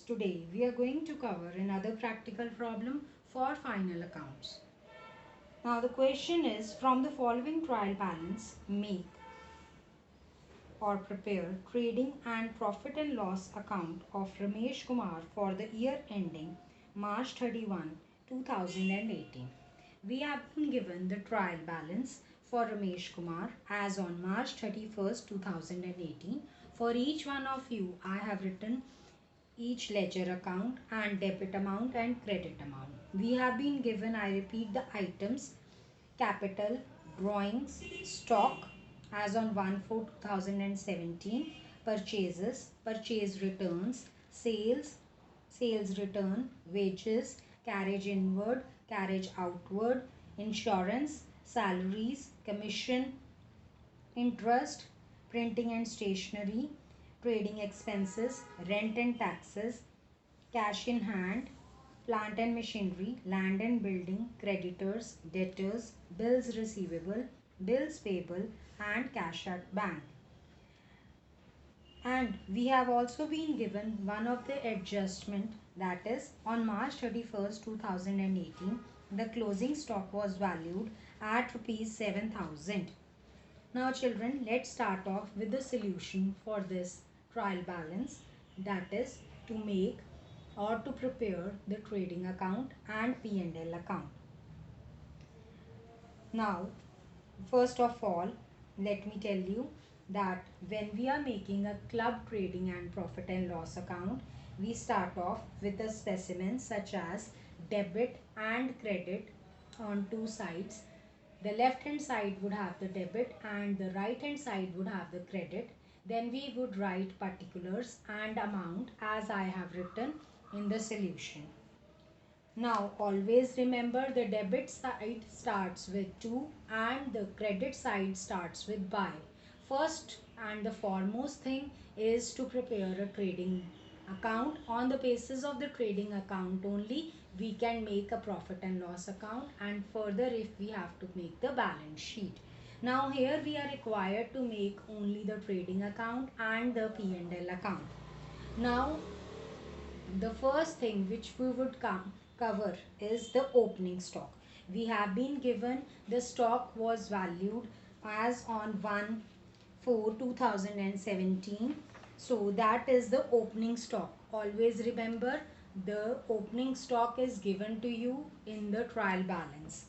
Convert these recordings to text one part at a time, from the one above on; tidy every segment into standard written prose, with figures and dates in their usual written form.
Today we are going to cover another practical problem for final accounts. Now the question is, from the following trial balance, make or prepare trading and profit and loss account of Ramesh Kumar for the year ending March 31, 2018. We have been given the trial balance for Ramesh Kumar as on March 31st, 2018. For each one of you, I have written each ledger account and debit amount and credit amount. We have been given, I repeat, the items: capital, drawings, stock as on 1/4/2017, purchases, purchase returns, sales, sales return, wages, carriage inward, carriage outward, insurance, salaries, commission, interest, printing and stationery, trading expenses, rent and taxes, cash in hand, plant and machinery, land and building, creditors, debtors, bills receivable, bills payable, and cash at bank. And we have also been given one of the adjustment, that is on March 31st, 2018, the closing stock was valued at rupees 7,000. Now children, let's start off with the solution for this trial balance, that is to make or to prepare the trading account and P&L account. Now, first of all, let me tell you that when we are making a club trading and profit and loss account, we start off with a specimen such as debit and credit on two sides. The left hand side would have the debit and the right hand side would have the credit. Then we would write particulars and amount as I have written in the solution. Now always remember, the debit side starts with to and the credit side starts with by. First and the foremost thing is to prepare a trading account. On the basis of the trading account only we can make a profit and loss account, and further if we have to make the balance sheet. Now here we are required to make only the trading account and the P&L account. Now the first thing which we would cover is the opening stock. We have been given the stock was valued as on 1/4/2017. So that is the opening stock. Always remember, the opening stock is given to you in the trial balance.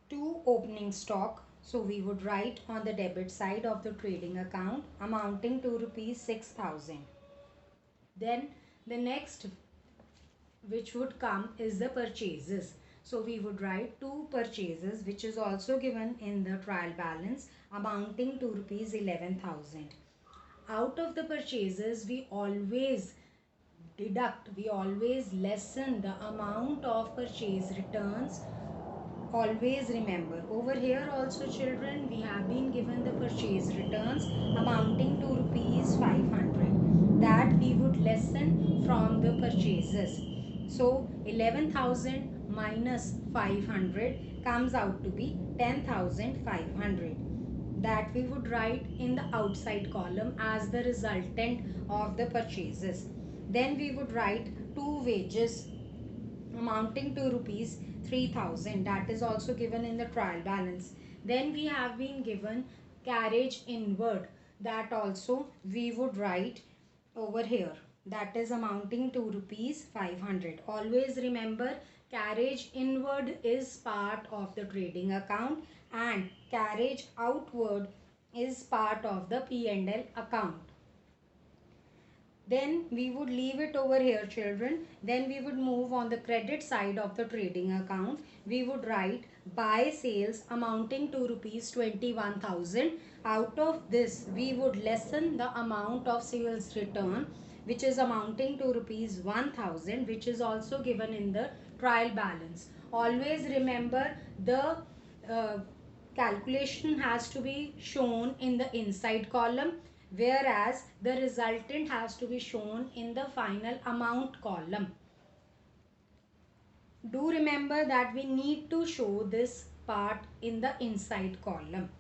To opening stock, so we would write on the debit side of the trading account amounting to rupees 6,000. Then the next which would come is the purchases. So we would write two purchases which is also given in the trial balance amounting to rupees 11,000. Out of the purchases we always deduct, we always lessen the amount of purchase returns. Always remember, over here also children, we have been given the purchase returns amounting to rupees 500, that we would lessen from the purchases. So 11,000 minus 500 comes out to be 10,500, that we would write in the outside column as the resultant of the purchases. Then we would write two wages amounting to rupees 3,000, that is also given in the trial balance. Then we have been given carriage inward, that also we would write over here, that is amounting to rupees 500. Always remember, carriage inward is part of the trading account and carriage outward is part of the P&L account. Then we would leave it over here children. Then we would move on the credit side of the trading account. We would write buy sales amounting to rupees 21,000. Out of this we would lessen the amount of sales return which is amounting to rupees 1,000, which is also given in the trial balance. Always remember, the calculation has to be shown in the inside column, whereas the resultant has to be shown in the final amount column. Do remember that we need to show this part in the inside column.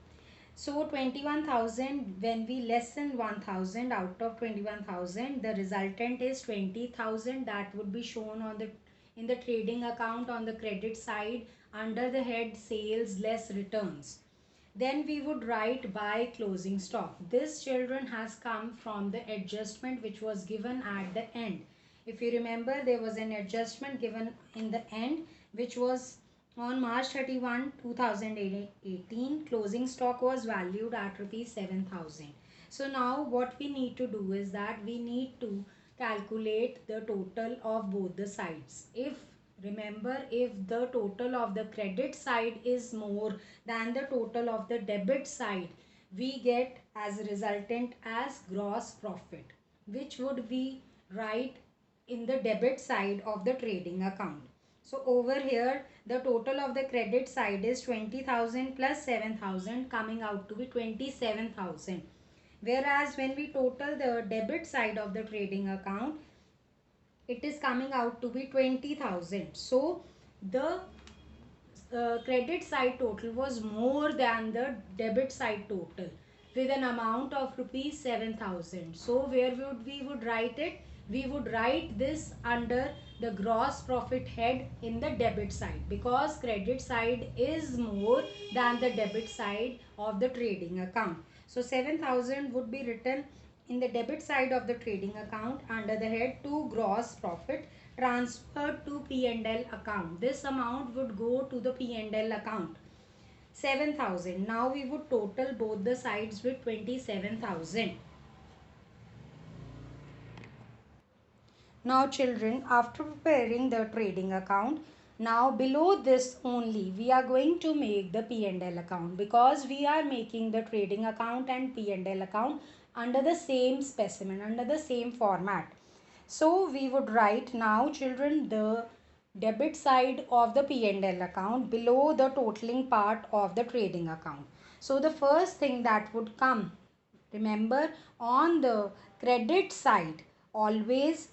So 21,000, when we lessen 1,000 out of 21,000, the resultant is 20,000. That would be shown on the in the trading account on the credit side under the head sales less returns. Then we would write by closing stock. This, children, has come from the adjustment which was given at the end. If you remember, there was an adjustment given in the end which was on March 31, 2018. Closing stock was valued at rupees 7,000. So now what we need to do is that we need to calculate the total of both the sides. If the total of the credit side is more than the total of the debit side, we get as a resultant as gross profit, which would be right in the debit side of the trading account. So over here, the total of the credit side is 20,000 plus 7,000, coming out to be 27,000. Whereas when we total the debit side of the trading account, it is coming out to be 20,000. So the credit side total was more than the debit side total with an amount of rupees 7,000. So where would write it? We would write this under the gross profit head in the debit side, because credit side is more than the debit side of the trading account. So 7,000 would be written in the debit side of the trading account under the head to gross profit, transferred to P&L account. This amount would go to the P&L account. 7,000. Now we would total both the sides with 27,000. Now children, after preparing the trading account, now below this only we are going to make the P&L account, because we are making the trading account and P&L account under the same specimen, under the same format. So we would write now children the debit side of the P&L account below the totaling part of the trading account. So the first thing that would come, remember, on the credit side always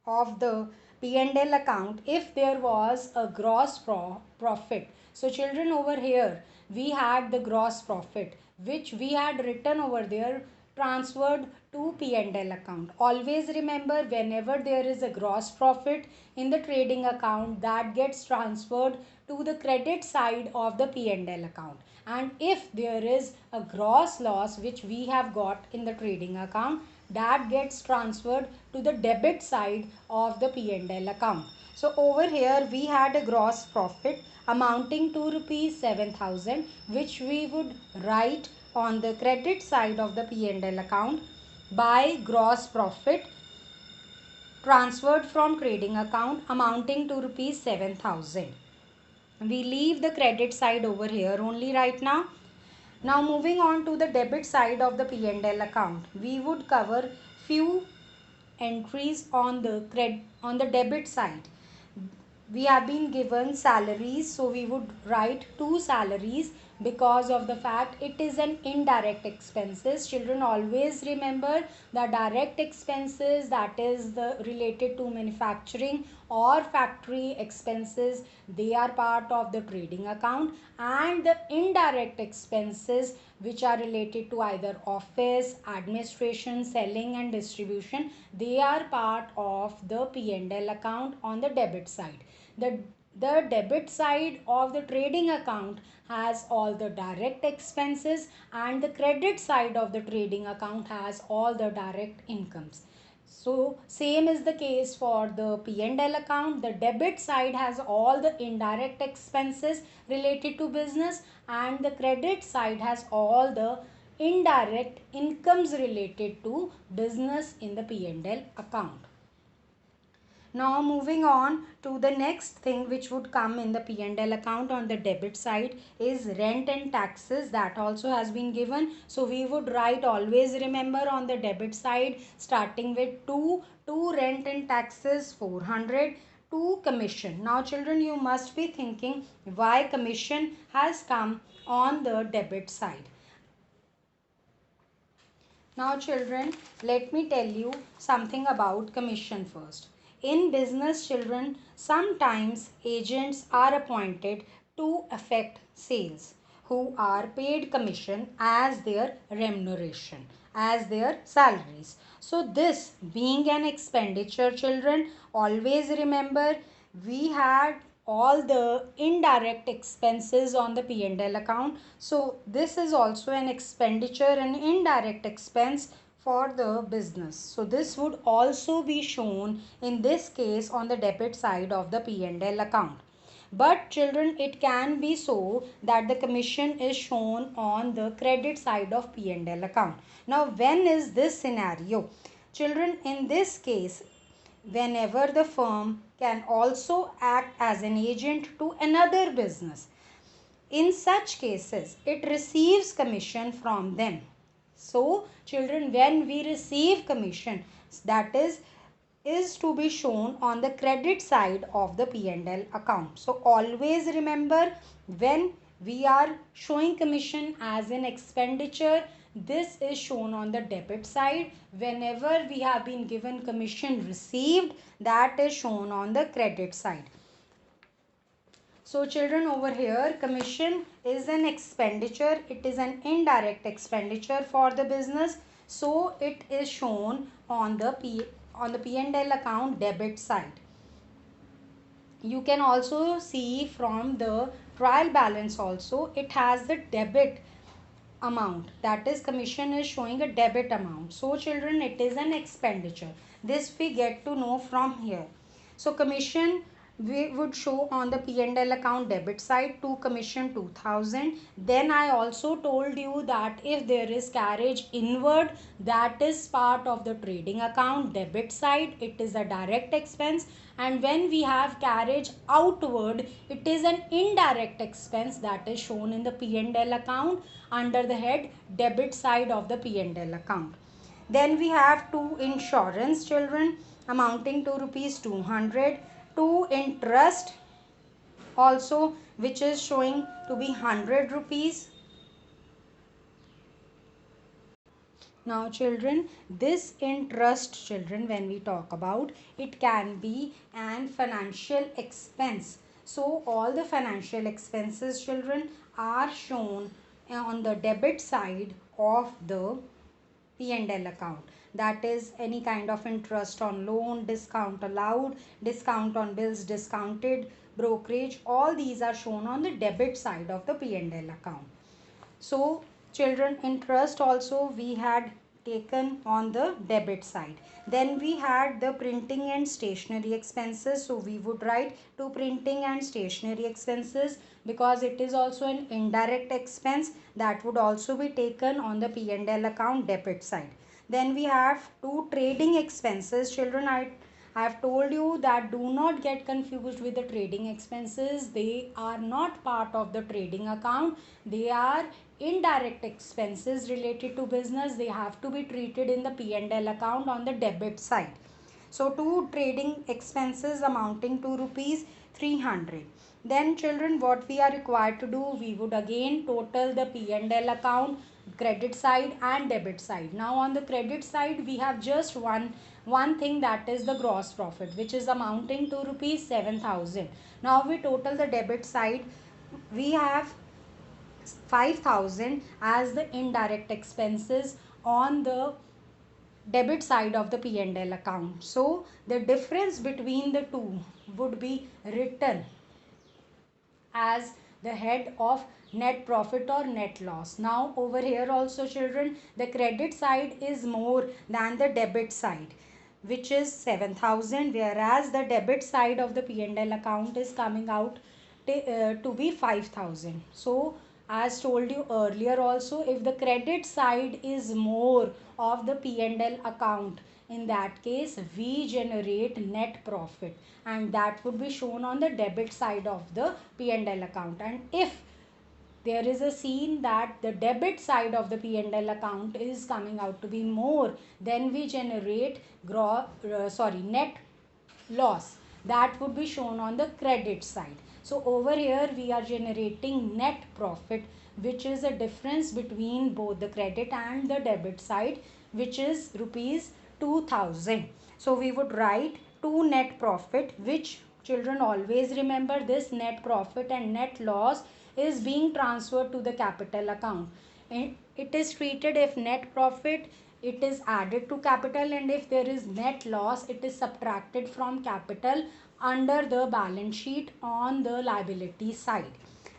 of the P&L account, if there was a gross profit. So children, over here we had the gross profit which we had written over there, transferred to P&L account. Always remember, whenever there is a gross profit in the trading account, that gets transferred to the credit side of the P&L account. And if there is a gross loss which we have got in the trading account, that gets transferred to the debit side of the P&L account. So over here we had a gross profit amounting to rupees 7,000, which we would write on the credit side of the P&L account by gross profit transferred from trading account amounting to rupees 7,000. We leave the credit side over here only right now. Now moving on to the debit side of the P&L account, we would cover few entries on the debit side. We have been given salaries, so we would write 2 salaries, because of the fact it is an indirect expenses. Children, always remember the direct expenses, that is the related to manufacturing or factory expenses, they are part of the trading account, and the indirect expenses which are related to either office, administration, selling and distribution, they are part of the P&L account on the debit side. The debit side of the trading account has all the direct expenses, and the credit side of the trading account has all the direct incomes. So same is the case for the P&L account. The debit side has all the indirect expenses related to business, and the credit side has all the indirect incomes related to business in the P&L account. Now moving on to the next thing which would come in the P&L account on the debit side is rent and taxes. That also has been given. So we would write, always remember, on the debit side starting with 2 rent and taxes, 400, 2 commission. Now children, you must be thinking why commission has come on the debit side. Now children, let me tell you something about commission first. In business, children, sometimes agents are appointed to affect sales. who are paid commission as their remuneration, as their salaries. So this being an expenditure, children, always remember we had all the indirect expenses on the P&L account. So this is also an expenditure, an indirect expense for the business. So this would also be shown in this case on the debit side of the P&L account. But children, it can be so that the commission is shown on the credit side of P&L account. Now when is this scenario? Children, in this case, whenever the firm can also act as an agent to another business, in such cases it receives commission from them. So children, when we receive commission, that is to be shown on the credit side of the P&L account. So always remember, when we are showing commission as an expenditure, this is shown on the debit side. Whenever we have been given commission received, that is shown on the credit side. So children, over here commission is an expenditure, it is an indirect expenditure for the business, so it is shown on the P&L account debit side. You can also see from the trial balance also, it has the debit amount, that is commission is showing a debit amount. So children, it is an expenditure. This we get to know from here. So commission we would show on the P&L account debit side to commission 2000. Then I also told you that if there is carriage inward, that is part of the trading account debit side, it is a direct expense. And when we have carriage outward, it is an indirect expense that is shown in the P&L account under the head debit side of the P&L account. Then we have to insurance, children, amounting to rupees 200, to interest also, which is showing to be 100 rupees. Now children, this interest, children, when we talk about, it can be an financial expense. So all the financial expenses, children, are shown on the debit side of the P&L account. That is any kind of interest on loan, discount allowed, discount on bills discounted, brokerage, all these are shown on the debit side of the P&L account. So children, interest also we had taken on the debit side. Then we had the printing and stationery expenses. So we would write to printing and stationery expenses, because it is also an indirect expense that would also be taken on the P&L account debit side. Then we have two trading expenses. Children, I have told you that do not get confused with the trading expenses. They are not part of the trading account. They are indirect expenses related to business. They have to be treated in the P&L account on the debit side. So two trading expenses amounting to rupees 300. Then children, what we are required to do, we would again total the P&L account credit side and debit side. Now on the credit side we have just one thing, that is the gross profit, which is amounting to rupees 7000. Now we total the debit side, we have 5000 as the indirect expenses on the debit side of the P&L account. So the difference between the two would be written as the head of net profit or net loss. Now over here also children, the credit side is more than the debit side, which is 7000, whereas the debit side of the P&L account is coming out to be 5000. So as told you earlier also, if the credit side is more of the P&L account, in that case we generate net profit, and that would be shown on the debit side of the P&L account. And if there is a scene that the debit side of the P&L account is coming out to be more, then we generate net loss, that would be shown on the credit side. So over here we are generating net profit, which is a difference between both the credit and the debit side, which is rupees 2000. So we would write to net profit, which children always remember, this net profit and net loss is being transferred to the capital account. And it is treated, if net profit, it is added to capital, and if there is net loss, it is subtracted from capital under the balance sheet on the liability side.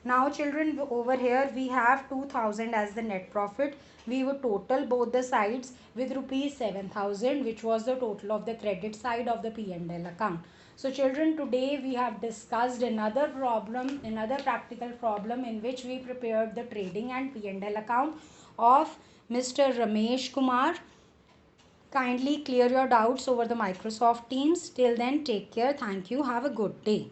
Now children, over here we have 2000 as the net profit. We would total both the sides with rupees 7000, which was the total of the credit side of the P&L account. So children, today we have discussed another problem, another practical problem in which we prepared the trading and P&L account of Mr. Ramesh Kumar. Kindly clear your doubts over the Microsoft Teams. Till then, take care. Thank you. Have a good day.